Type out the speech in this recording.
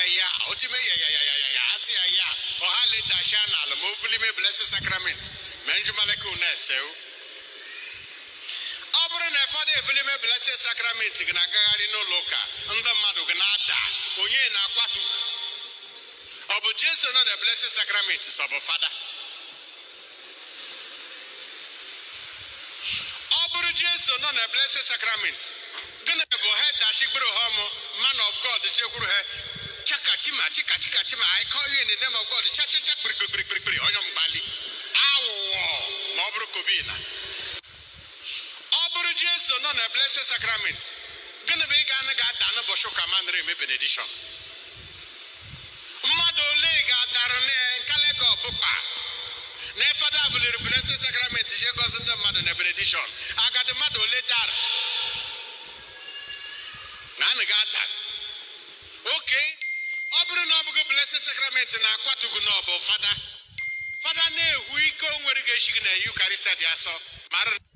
ya otime ya asi ya o ha le da shana lo mo vuli me blessed sacrament menju maleke uneseu oburu na fada vuli me blessed sacrament gina gagari no loka nda madu gina ada onye na akwatu obu Jesu no the blessed sacrament so bo fada oburu Jesu no the blessed sacrament gina bo head da shigburu homo man of God chekwuru he chaka chima I call you in the name of God chak pri onyom bali awo ma oburu kobina oburu Jesu no na blessed sacrament gina be ga na ga da na bo shoka manre me benediction mmadu ole ga dar ne nkale ga opupa na fada abule blessed sacrament je go zinta mmadu na benediction agadi mmadu ole dar na ga dar okay oburu na obugo blessed sacrament na akwatugu na obo fada na ehu ike onwere ga eshigi na Eucharist dị asọ mara